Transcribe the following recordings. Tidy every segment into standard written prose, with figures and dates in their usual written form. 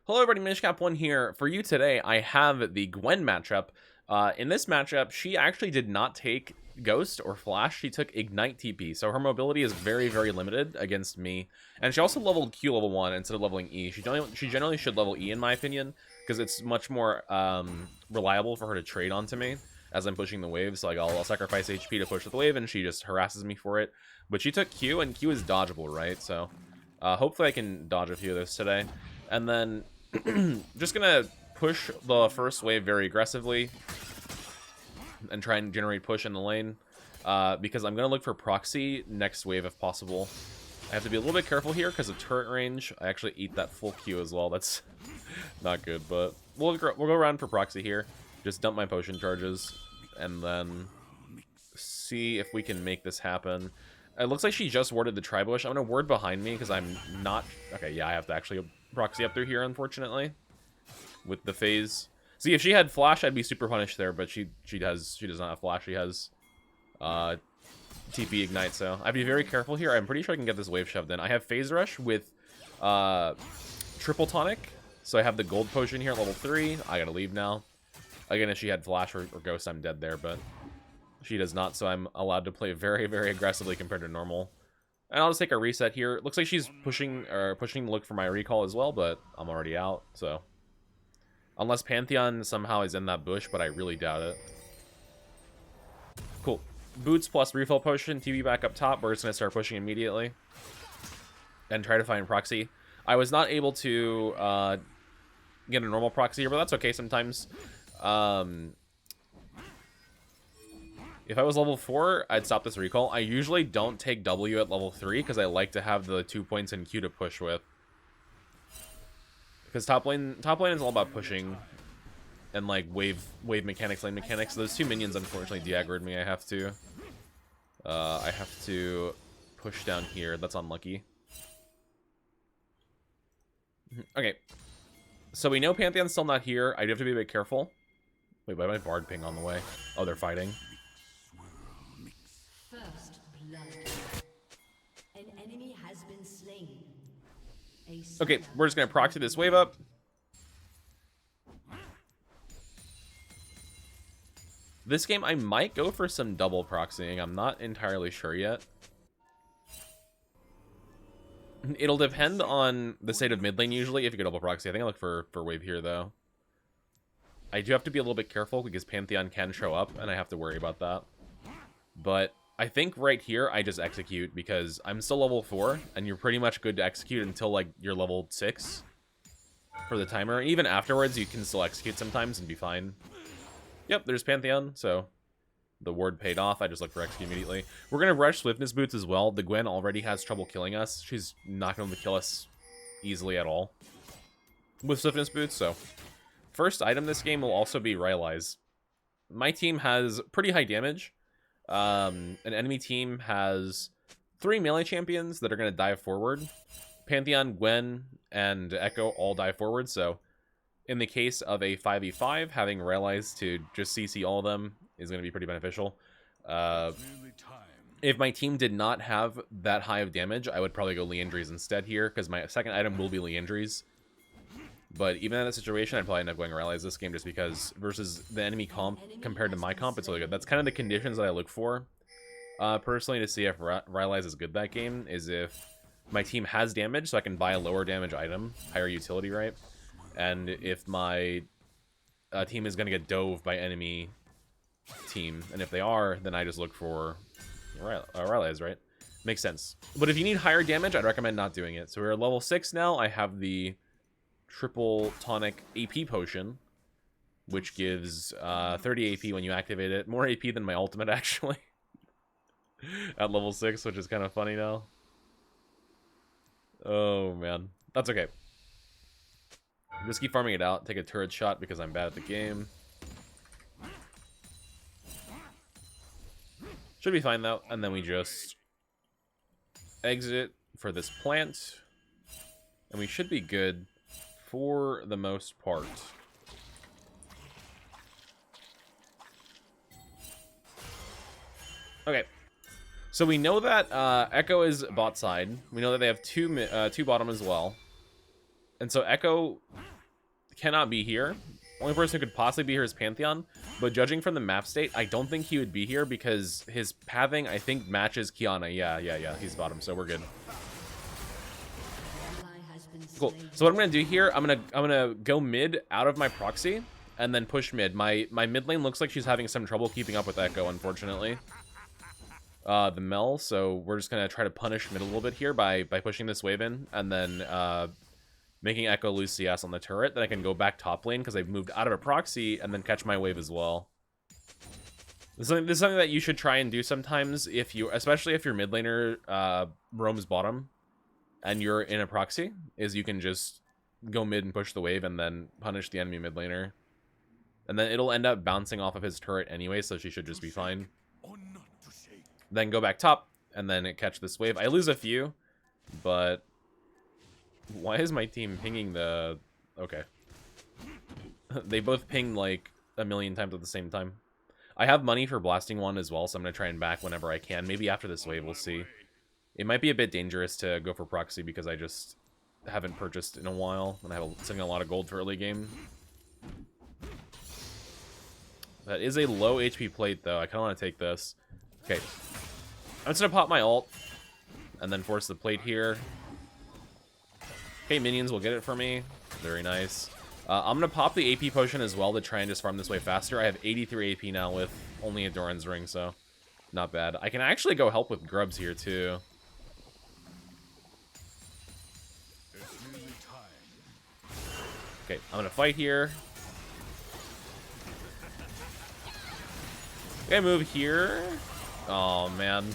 Hello everybody, Mishcap1 here. For you today, I have the Gwen matchup. In this matchup, she actually did not take Ghost or Flash. She took Ignite TP, so her mobility is very, very limited against me. And she also leveled Q level 1 instead of leveling E. She generally should level E in my opinion, because it's much more reliable for her to trade onto me as I'm pushing the wave. So like I'll sacrifice HP to push the wave, and she just harasses me for it. But she took Q, and Q is dodgeable, right? So hopefully I can dodge a few of those today. And then just gonna push the first wave very aggressively and try and generate push in the lane, because I'm gonna look for proxy next wave if possible. I have to be a little bit careful here because of turret range. I actually eat that full Q as well. That's not good, but we'll go around for proxy here. Just dump my potion charges and then see if we can make this happen. It looks like she just warded the Tribush. I'm gonna ward behind me because I'm not... Okay, yeah, I have to actually proxy up through here, unfortunately, with the phase. See, if she had Flash, I'd be super punished there, but she does not have Flash. She has TP Ignite, so I have to be very careful here. I'm pretty sure I can get this wave shoved in. I have Phase Rush with Triple Tonic, so I have the Gold Potion here at level 3. I gotta leave now. Again, if she had Flash or Ghost, I'm dead there, but she does not, so I'm allowed to play very, very aggressively compared to normal. And I'll just take a reset here. It looks like she's pushing to look for my recall as well, but I'm already out, so. Unless Pantheon somehow is in that bush, but I really doubt it. Cool. Boots plus refill potion, TV back up top. We're just going to start pushing immediately. And try to find proxy. I was not able to get a normal proxy here, but that's okay sometimes. If I was level 4, I'd stop this recall. I usually don't take W at level 3 because I like to have the 2 points in Q to push with. Because top lane is all about pushing and like wave mechanics, lane mechanics. Those two minions unfortunately de-aggroed me. I have to push down here. That's unlucky. Okay. So we know Pantheon's still not here. I do have to be a bit careful. Wait, why my Bard ping on the way? Oh, they're fighting. First blood. An enemy has been slain. Okay, we're just gonna proxy this wave up. This game, I might go for some double proxying. I'm not entirely sure yet. It'll depend on the state of mid lane usually if you go double proxy. I think I look for wave here though. I do have to be a little bit careful because Pantheon can show up and I have to worry about that. But I think right here I just execute because I'm still level 4 and you're pretty much good to execute until like you're level 6 for the timer. Even afterwards you can still execute sometimes and be fine. Yep, there's Pantheon, so the ward paid off. I just look for execute immediately. We're gonna rush Swiftness Boots as well. The Gwen already has trouble killing us. She's not going to kill us easily at all with Swiftness Boots, so first item this game will also be Rylai's. My team has pretty high damage. An enemy team has 3 melee champions that are going to dive forward. Pantheon, Gwen, and Echo all dive forward, so in the case of a 5v5, having Rylai's to just CC all of them is going to be pretty beneficial. If my team did not have that high of damage, I would probably go Leandries instead here, because my second item will be Leandries. But even in that situation, I'd probably end up going Rylai's this game just because versus the enemy comp compared to my comp, it's really good. That's kind of the conditions that I look for, personally, to see if Rylai's is good that game, is if my team has damage, so I can buy a lower damage item, higher utility, right? And if my team is going to get dove by enemy team, and if they are, then I just look for Rylai's, right? Makes sense. But if you need higher damage, I'd recommend not doing it. So we're at level 6 now. I have the Triple Tonic AP Potion, which gives 30 AP when you activate it. More AP than my ultimate, actually. At level 6, which is kind of funny now. Oh, man. That's okay. Just keep farming it out. Take a turret shot because I'm bad at the game. Should be fine, though. And then we just exit for this plant. And we should be good for the most part. Okay. So we know that Echo is bot side. We know that they have two bottom as well. And so Echo cannot be here. Only person who could possibly be here is Pantheon, but judging from the map state, I don't think he would be here because his pathing, I think, matches Kiana. Yeah, he's bottom, so we're good. Cool. So what I'm gonna do here, I'm gonna go mid out of my proxy and then push mid. My mid lane looks like she's having some trouble keeping up with Echo, unfortunately. The Mel, so we're just gonna try to punish mid a little bit here by pushing this wave in and then making Echo lose CS on the turret. Then I can go back top lane because I've moved out of a proxy and then catch my wave as well. This is something that you should try and do sometimes, especially if your mid laner roams bottom and you're in a proxy, is you can just go mid and push the wave and then punish the enemy mid laner. And then it'll end up bouncing off of his turret anyway, so she should just be fine. Then go back top and then catch this wave. I lose a few, but why is my team pinging the... Okay. They both pinged like a million times at the same time. I have money for blasting one as well, so I'm going to try and back whenever I can. Maybe after this wave, we'll see. It might be a bit dangerous to go for proxy because I just haven't purchased in a while, and I have sitting a lot of gold for early game. That is a low HP plate, though. I kind of want to take this. Okay. I'm just going to pop my ult, and then force the plate here. Okay, minions will get it for me. Very nice. I'm going to pop the AP potion as well to try and just farm this way faster. I have 83 AP now with only a Doran's Ring, so not bad. I can actually go help with grubs here, too. Okay, I'm going to fight here. Okay, move here. Oh, man.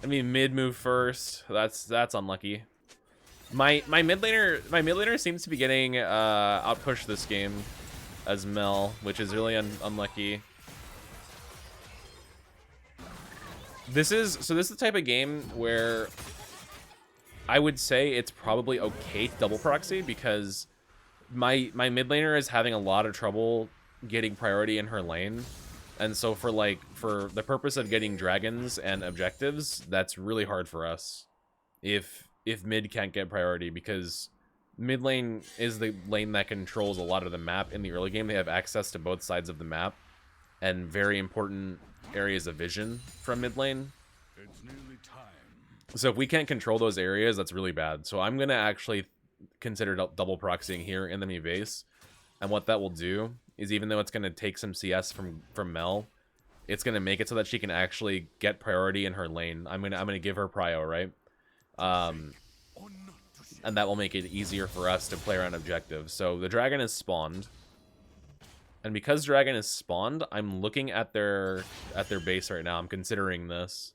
I mean, mid move first. That's unlucky. My mid laner seems to be getting outpushed this game as Mel, which is really unlucky. This is the type of game where I would say it's probably okay to double proxy because my mid laner is having a lot of trouble getting priority in her lane. And so for the purpose of getting dragons and objectives, that's really hard for us if mid can't get priority, because mid lane is the lane that controls a lot of the map in the early game. They have access to both sides of the map and very important areas of vision from mid lane. It's nearly time. So if we can't control those areas, that's really bad. So I'm going to actually consider double proxying here in the enemy base. And what that will do is, even though it's going to take some CS from Mel, it's going to make it so that she can actually get priority in her lane. I'm gonna give her prio, right? And that will make it easier for us to play around objectives. So the dragon is spawned, and because dragon is spawned, I'm looking at their base right now. I'm considering this.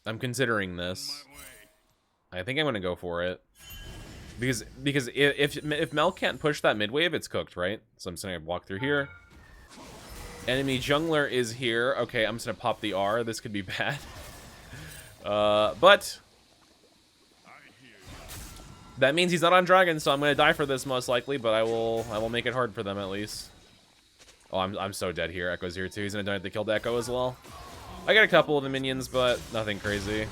I think I'm gonna go for it. Because if Mel can't push that mid wave, it's cooked, right? So I'm just gonna walk through here. Enemy jungler is here. Okay, I'm just gonna pop the R. This could be bad. But that means he's not on dragon, so I'm gonna die for this most likely. But I will make it hard for them at least. Oh, I'm so dead here. Echo's here too. He's gonna donate the kill to Echo as well. I got a couple of the minions, but nothing crazy.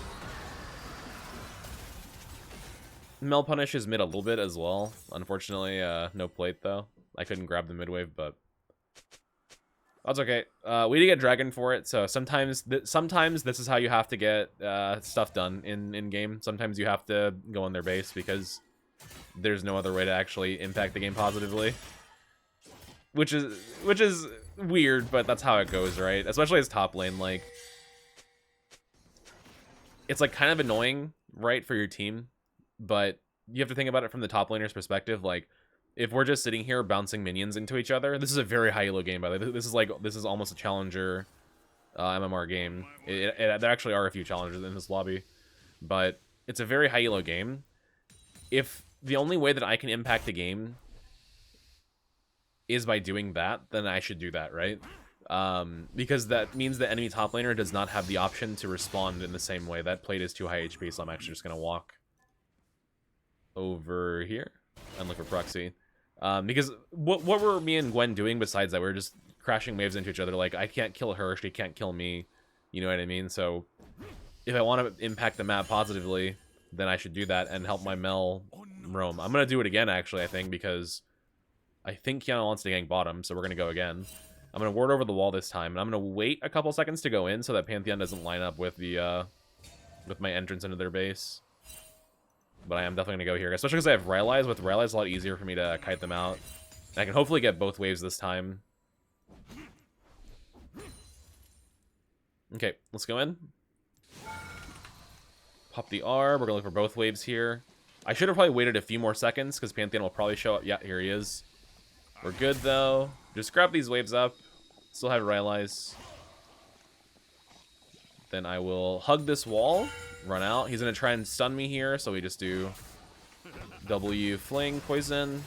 Mel punishes mid a little bit as well. Unfortunately, no plate though. I couldn't grab the mid wave, but that's okay. We did get dragon for it, so sometimes this is how you have to get stuff done in game. Sometimes you have to go on their base because there's no other way to actually impact the game positively. Which is weird, but that's how it goes, right? Especially as top lane, like it's like kind of annoying, right, for your team. But you have to think about it from the top laner's perspective. Like, if we're just sitting here bouncing minions into each other, this is a very high-elo game, by the way. This is almost a challenger MMR game. There actually are a few challengers in this lobby, but it's a very high-elo game. If the only way that I can impact the game is by doing that, then I should do that, right? Because that means the enemy top laner does not have the option to respond in the same way. That plate is too high HP, so I'm actually just gonna walk over here and look for proxy. Because what were me and Gwen doing besides that? We were just crashing waves into each other. Like, I can't kill her, she can't kill me. You know what I mean? So if I want to impact the map positively, then I should do that and help my Mel roam. I'm gonna do it again, actually, I think, because I think Kiana wants to gank bottom, so we're gonna go again. I'm gonna ward over the wall this time, and I'm gonna wait a couple seconds to go in so that Pantheon doesn't line up with the with my entrance into their base. But I am definitely gonna go here, especially because I have Rylai's. With Rylai's, a lot easier for me to kite them out. And I can hopefully get both waves this time. Okay, let's go in. Pop the R. We're gonna look for both waves here. I should have probably waited a few more seconds because Pantheon will probably show up. Yeah, here he is. We're good though. Just grab these waves up. Still have Rylai's. Then I will hug this wall. Run out. He's gonna try and stun me here, so we just do W fling, poison,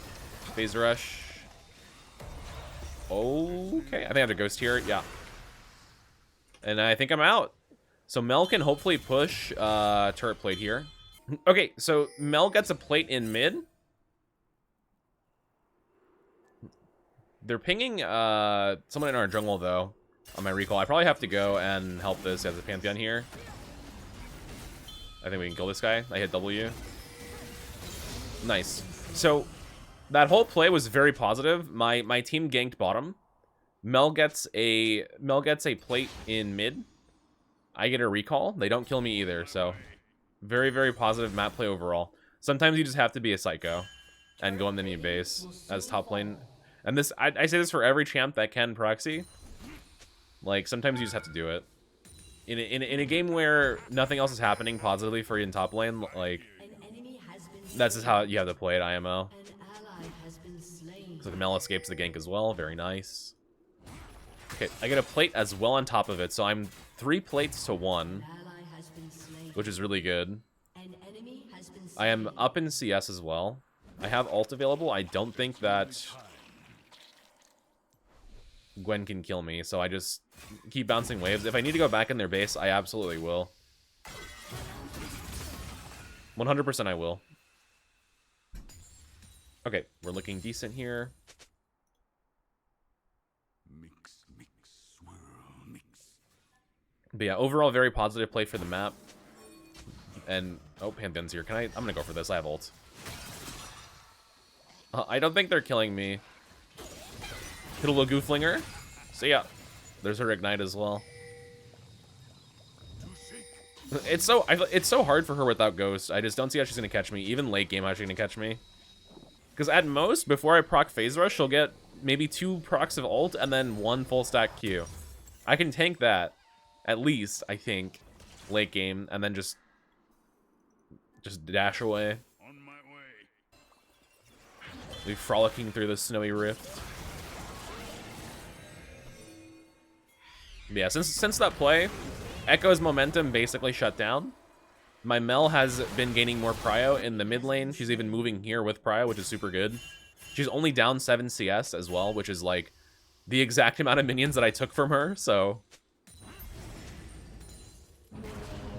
phase rush. Okay, I think I have a ghost here. Yeah. And I think I'm out. So Mel can hopefully push turret plate here. Okay, so Mel gets a plate in mid. They're pinging someone in our jungle, though, on my recall. I probably have to go and help this as a Pantheon here. I think we can kill this guy. I hit W. Nice. So that whole play was very positive. My team ganked bottom. Mel gets a plate in mid. I get a recall. They don't kill me either, so very, very positive map play overall. Sometimes you just have to be a psycho and go on the enemy base as top lane. And this, I say this for every champ that can proxy. Like, sometimes you just have to do it. In a game where nothing else is happening positively for you in top lane, like, that's just how you have to play it, IMO. So the Mel escapes the gank as well. Very nice. Okay, I get a plate as well on top of it, so I'm 3 plates to 1, which is really good. I am up in CS as well. I have ult available. I don't think that Gwen can kill me, so I just keep bouncing waves. If I need to go back in their base, I absolutely will. 100% I will. Okay, we're looking decent here. But yeah, overall, very positive play for the map. And, oh, Pantheon's here. I'm gonna go for this. I have ult. I don't think they're killing me. Hit a Lagu Flinger. So yeah, there's her Ignite as well. It's so hard for her without Ghost. I just don't see how she's gonna catch me. Even late game, how she's gonna catch me. Because at most, before I proc Phase Rush, she'll get maybe 2 procs of ult and then 1 full stack Q. I can tank that. At least, I think, late game, and then just dash away. On my way. Be frolicking through the snowy rift. But yeah, since that play, Echo's momentum basically shut down. My Mel has been gaining more prio in the mid lane. She's even moving here with prio, which is super good. She's only down 7 CS as well, which is like the exact amount of minions that I took from her, so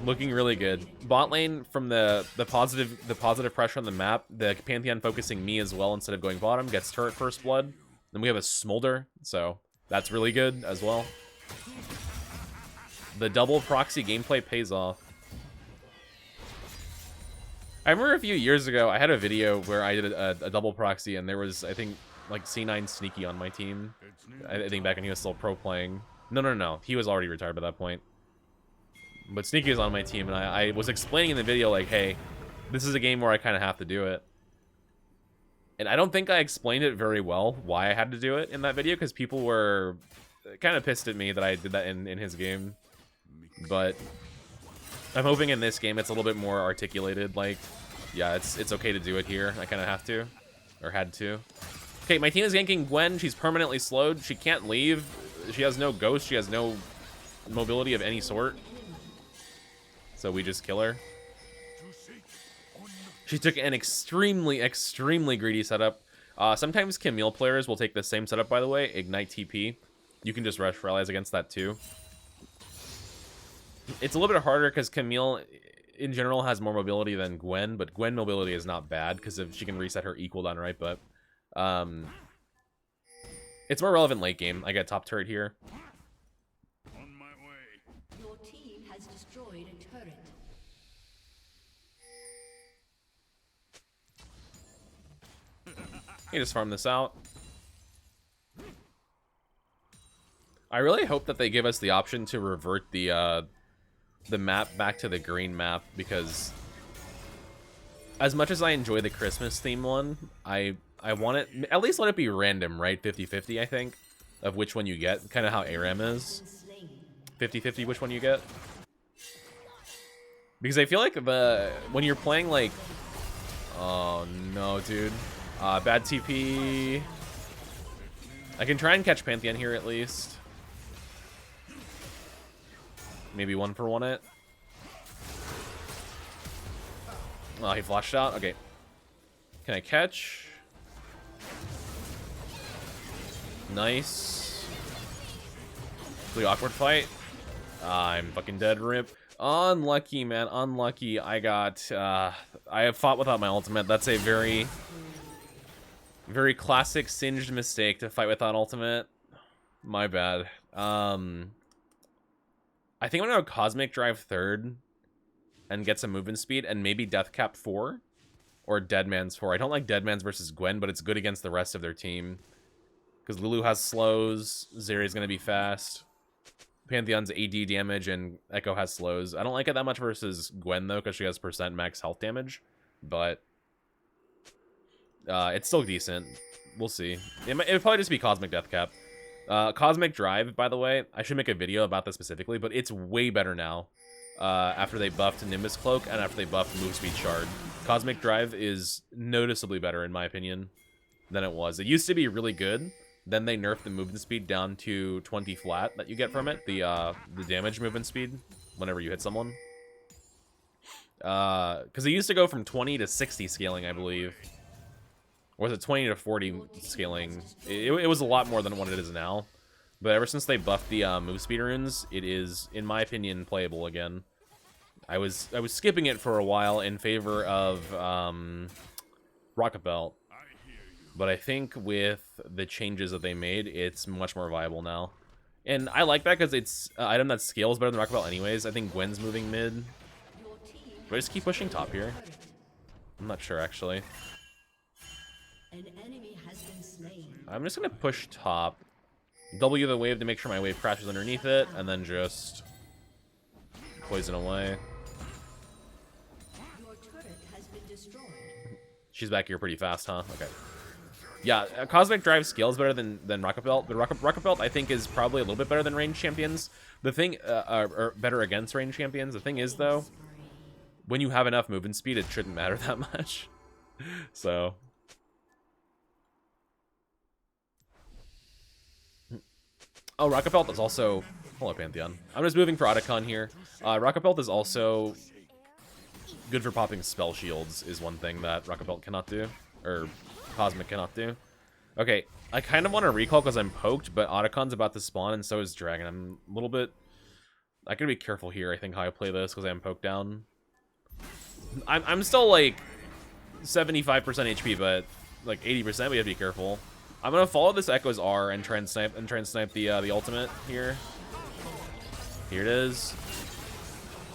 looking really good. Bot lane, from the positive pressure on the map, the Pantheon focusing me as well instead of going bottom, gets turret first blood. Then we have a smolder, so that's really good as well. The double proxy gameplay pays off. I remember a few years ago, I had a video where I did a double proxy, and there was, I think, like C9 Sneaky on my team. I think back when he was still pro playing. No. He was already retired by that point. But Sneaky was on my team, and I was explaining in the video, like, hey, this is a game where I kind of have to do it. And I don't think I explained it very well, why I had to do it in that video, because people were kind of pissed at me that I did that in his game. But I'm hoping in this game it's a little bit more articulated, like, yeah, it's okay to do it here. I kind of have to, or had to. Okay, my team is ganking Gwen. She's permanently slowed. She can't leave. She has no ghost. She has no mobility of any sort. So we just kill her. She took an extremely, extremely greedy setup. Sometimes Camille players will take the same setup, by the way. Ignite TP. You can just rush for allies against that too. It's a little bit harder because Camille, in general, has more mobility than Gwen, but Gwen mobility is not bad because she can reset her E cooldown, right? But it's more relevant late game. I got top turret here. On my way. Your team has destroyed a turret. You just farm this out. I really hope that they give us the option to revert the map back to the green map, because as much as I enjoy the Christmas theme one, I want it, at least let it be random, right? 50-50, I think, of which one you get. Kind of how ARAM is. 50-50 which one you get. Because I feel like when you're playing like... Oh no, dude. Bad TP. I can try and catch Pantheon here at least. Maybe 1-for-1 it. Oh, he flashed out. Okay. Can I catch? Nice. Really awkward fight. I'm fucking dead, rip. Unlucky, man. Unlucky. I have fought without my ultimate. That's a very, very classic singed mistake to fight without ultimate. My bad. I think I'm gonna go Cosmic Drive 3rd and get some movement speed, and maybe Death Cap 4 or Deadman's 4. I don't like Deadman's versus Gwen, but it's good against the rest of their team because Lulu has slows, Zeri's gonna be fast, Pantheon's AD damage, and Echo has slows. I don't like it that much versus Gwen though, because she has % max health damage, but it's still decent. We'll see. It'll probably just be Cosmic Death Cap. Cosmic Drive, by the way, I should make a video about this specifically, but it's way better now. After they buffed Nimbus Cloak and after they buffed Move Speed Shard. Cosmic Drive is noticeably better, in my opinion, than it was. It used to be really good. Then they nerfed the movement speed down to 20 flat that you get from it. The damage movement speed whenever you hit someone. Because it used to go from 20 to 60 scaling, I believe. Or was it 20 to 40 scaling? It was a lot more than what it is now. But ever since they buffed the move speed runes, it is, in my opinion, playable again. I was skipping it for a while in favor of Rocket Belt. But I think with the changes that they made, it's much more viable now. And I like that because it's an item that scales better than Rocket Belt anyways. I think Gwen's moving mid. Do I just keep pushing top here? I'm not sure, actually. An enemy has been slain. I'm just going to push top. W the wave to make sure my wave crashes underneath it, and then just poison away. Your turret has been destroyed. She's back here pretty fast, huh? Okay. Yeah, Cosmic Drive scales better than Rocket Belt, but Rocket Belt I think is probably a little bit better than ranged champions. The thing, or better against ranged champions. The thing is though, when you have enough movement speed, it shouldn't matter that much. So. Oh, Rocket Belt is also... Hello, Pantheon. I'm just moving for Otacon here. Rocket Belt is also good for popping spell shields, is one thing that Rocket Belt cannot do. Or Cosmic cannot do. Okay, I kind of want to recall because I'm poked, but Otacon's about to spawn, and so is Dragon. I'm a little bit... I gotta be careful here, I think, how I play this, because I'm poked down. I'm still, like, 75% HP, but, like, 80%, we have to be careful. I'm gonna follow this Echo's R and try and snipe the ultimate here. Here it is.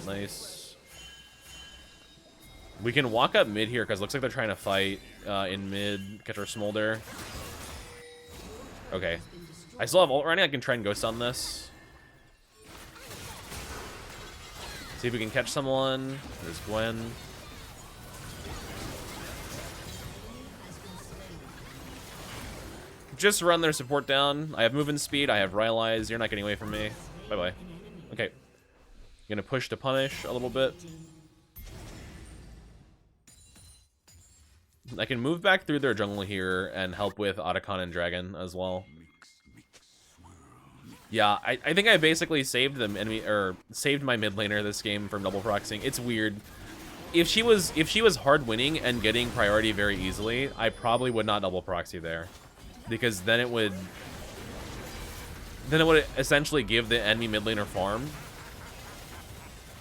Nice. We can walk up mid here because looks like they're trying to fight in mid. Catch our Smolder. Okay. I still have ult running. I can try and ghost on this. See if we can catch someone. There's Gwen. Just run their support down. I have movement speed. I have Rylai's. You're not getting away from me. Bye-bye. Okay. Gonna push to punish a little bit. I can move back through their jungle here and help with Otacon and Dragon as well. Yeah, I think I basically saved them enemy, or saved my mid laner this game from double proxying. It's weird. If she was hard winning and getting priority very easily, I probably would not double proxy there. Because then it would essentially give the enemy mid laner farm.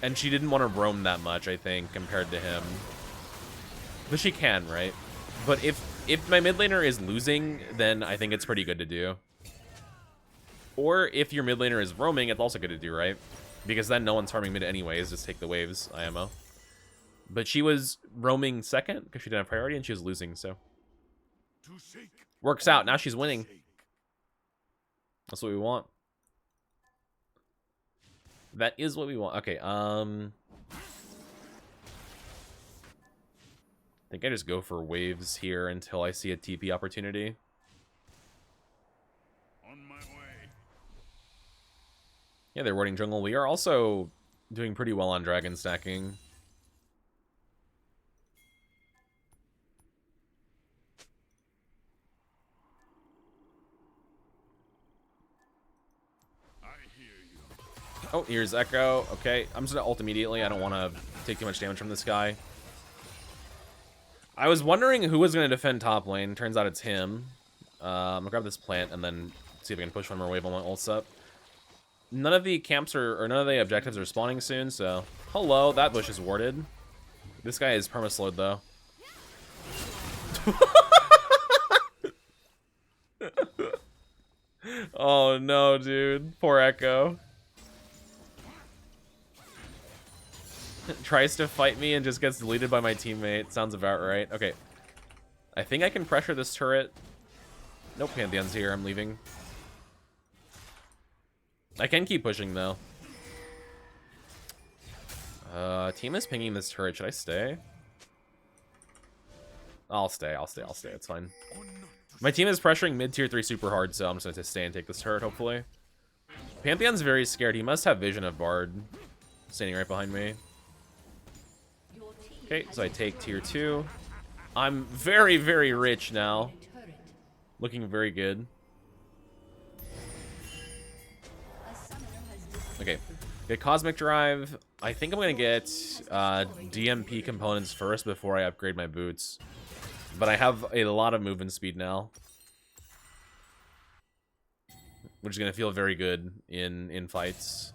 And she didn't want to roam that much, I think, compared to him. But she can, right? But if my mid laner is losing, then I think it's pretty good to do. Or if your mid laner is roaming, it's also good to do, right? Because then no one's farming mid anyways, just take the waves, IMO. But she was roaming second because she didn't have priority and she was losing, so. to shake. Works out. Now she's winning. That's what we want. That is what we want. Okay, I think I just go for waves here until I see a TP opportunity. On my way. Yeah, they're warding jungle. We are also doing pretty well on dragon stacking. I hear you. Oh, here's Echo. Okay, I'm just gonna ult immediately. I don't want to take too much damage from this guy. I was wondering who was going to defend top lane. Turns out it's him. I'm gonna grab this plant and then see if I can push one more wave on my ults up. None of the camps or none of the objectives are spawning soon, so... Hello, that bush is warded. This guy is permaslowed, though. Oh, no, dude. Poor Echo. Tries to fight me and just gets deleted by my teammate. Sounds about right. Okay. I think I can pressure this turret. Nope, Pantheon's here. I'm leaving. I can keep pushing, though. Team is pinging this turret. Should I stay? I'll stay. It's fine. My team is pressuring mid-tier 3 super hard, so I'm just going to stay and take this turret, hopefully. Pantheon's very scared. He must have vision of Bard standing right behind me. Okay, so I take tier 2. I'm very, very rich now. Looking very good. Okay, get Cosmic Drive. I think I'm going to get DMP components first before I upgrade my boots. But I have a lot of movement speed now. Which is going to feel very good in fights.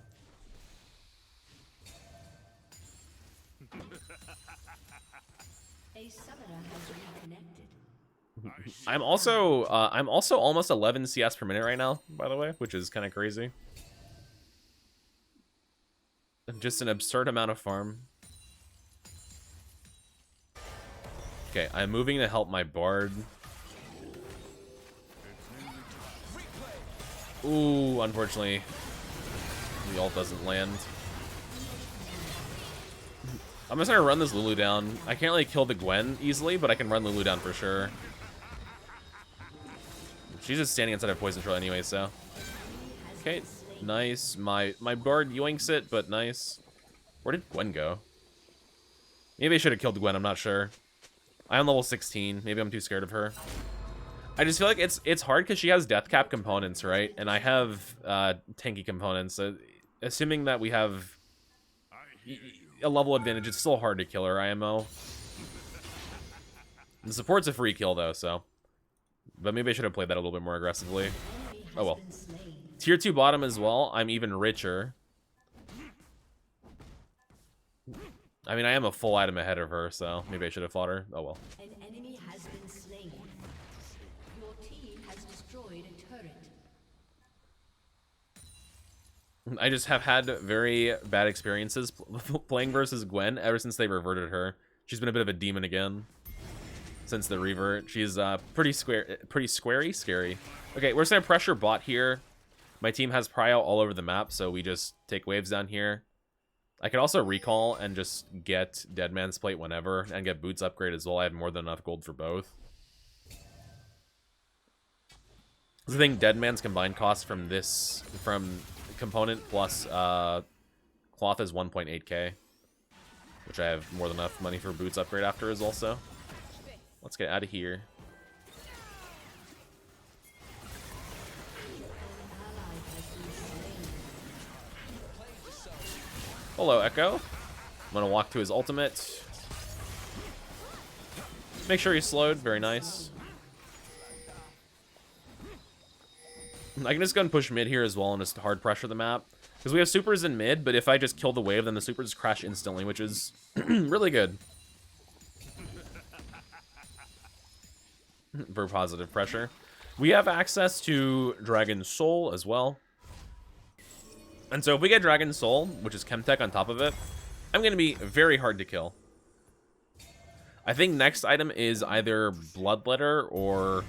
A summoner has reconnected. I'm also almost 11 CS per minute right now, by the way, which is kind of crazy. Just an absurd amount of farm. Okay, I'm moving to help my Bard. Ooh, unfortunately, the ult doesn't land. I'm just gonna run this Lulu down. I can't really kill the Gwen easily, but I can run Lulu down for sure. She's just standing inside of poison control anyway, so. Okay, nice. My Bard yoinks it, but nice. Where did Gwen go? Maybe I should have killed Gwen, I'm not sure. I'm level 16. Maybe I'm too scared of her. I just feel like it's hard because she has death cap components, right? And I have tanky components. So assuming that we have a level advantage, it's still hard to kill her, IMO. The support's a free kill, though, so. But maybe I should have played that a little bit more aggressively. Oh, well. Tier 2 bottom as well. I'm even richer. I mean, I am a full item ahead of her, so maybe I should have fought her. Oh, well. An enemy has been slain. Your team has destroyed a turret. I just have had very bad experiences playing versus Gwen ever since they reverted her. She's been a bit of a demon again since the revert. She's pretty squarey, scary. Okay, we're just gonna pressure bot here. My team has prio all over the map, so we just take waves down here. I could also recall and just get Dead Man's Plate whenever and get boots upgrade as well. I have more than enough gold for both. I think Dead Man's combined cost from component plus cloth is 1.8k, which I have more than enough money for boots upgrade after is also. Let's get out of here. Hello, Echo. I'm gonna walk to his ultimate. Make sure he's slowed. Very nice. I can just go and push mid here as well and just hard pressure the map. Because we have supers in mid, but if I just kill the wave, then the supers crash instantly, which is really good. For positive pressure. We have access to Dragon Soul as well. And so if we get Dragon Soul, which is Chemtech on top of it, I'm going to be very hard to kill. I think next item is either Bloodletter or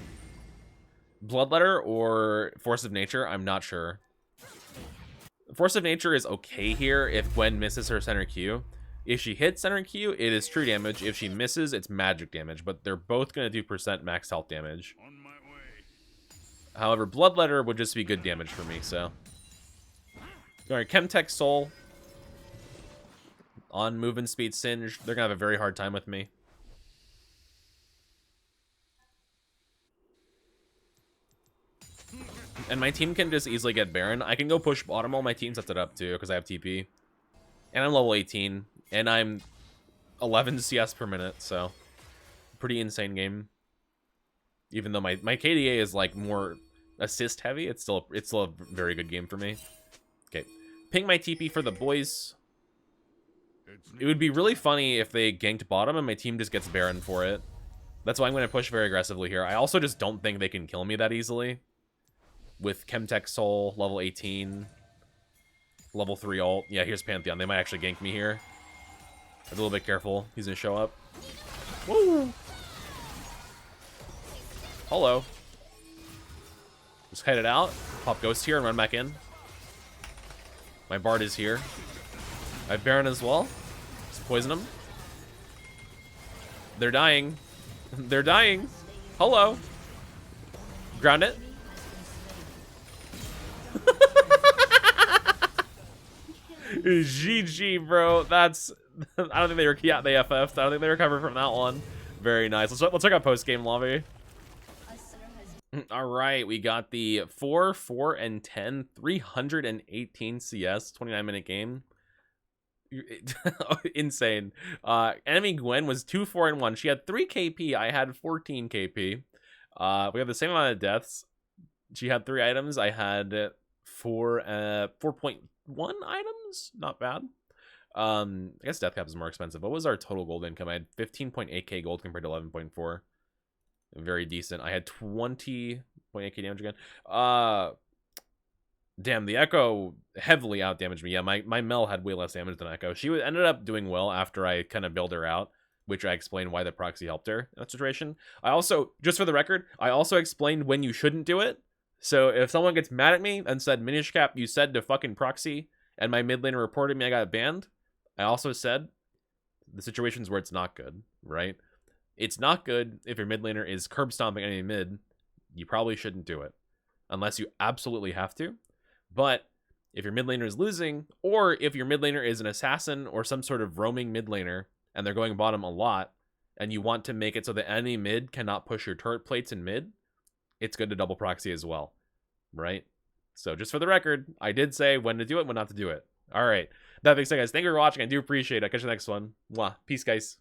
Force of Nature. I'm not sure. Force of Nature is okay here if Gwen misses her center Q. If she hits center Q, it is true damage. If she misses, it's magic damage. But they're both going to do percent max health damage. On my way. However, Bloodletter would just be good damage for me, so. Alright, Chemtech Soul. On move and speed Singe. They're going to have a very hard time with me. And my team can just easily get Baron. I can go push bottom while my team sets it up too, because I have TP. And I'm level 18. And I'm 11 CS per minute, so pretty insane game. Even though my KDA is like more assist heavy, it's still a very good game for me. Okay. Ping my TP for the boys. It would be really funny if they ganked bottom and my team just gets Baron for it. That's why I'm going to push very aggressively here. I also just don't think they can kill me that easily. With Chemtech Soul, level 18, level 3 ult. Yeah, here's Pantheon. They might actually gank me here. I'm a little bit careful. He's going to show up. Woo! Hello. Just head it out. Pop Ghost here and run back in. My Bard is here. I have Baron as well. Just poison him. They're dying. They're dying. Hello. Ground it. GG, bro. That's... I don't think they were... Yeah, they FF'd. I don't think they recovered from that one. Very nice. Let's check out post-game lobby. All right, we got the 4, 4, and 10, 318 CS, 29-minute game. Insane. Enemy Gwen was 2, 4, and 1. She had 3 KP. I had 14 KP. We have the same amount of deaths. She had 3 items. I had 4.1 items. Not bad. I guess death cap is more expensive. What was our total gold income? I had 15.8k gold compared to 11.4. Very decent. I had 20.8k damage again. Damn, the Echo heavily out damaged me. Yeah, my Mel had way less damage than Echo. She ended up doing well after I kind of build her out, which I explained why the proxy helped her in that situation. I also, just for the record, I also explained when you shouldn't do it. So if someone gets mad at me and said, Minish Cap, you said to fucking proxy, and my mid laner reported me, I got banned, I also said the situations where it's not good, right? It's not good if your mid laner is curb stomping enemy mid. You probably shouldn't do it unless you absolutely have to. But if your mid laner is losing, or if your mid laner is an assassin or some sort of roaming mid laner and they're going bottom a lot, and you want to make it so the enemy mid cannot push your turret plates in mid, it's good to double proxy as well, right? So just for the record, I did say when to do it, when not to do it. All right. That being said, guys, thank you for watching. I do appreciate it. I'll catch you next one. Mwah. Peace, guys.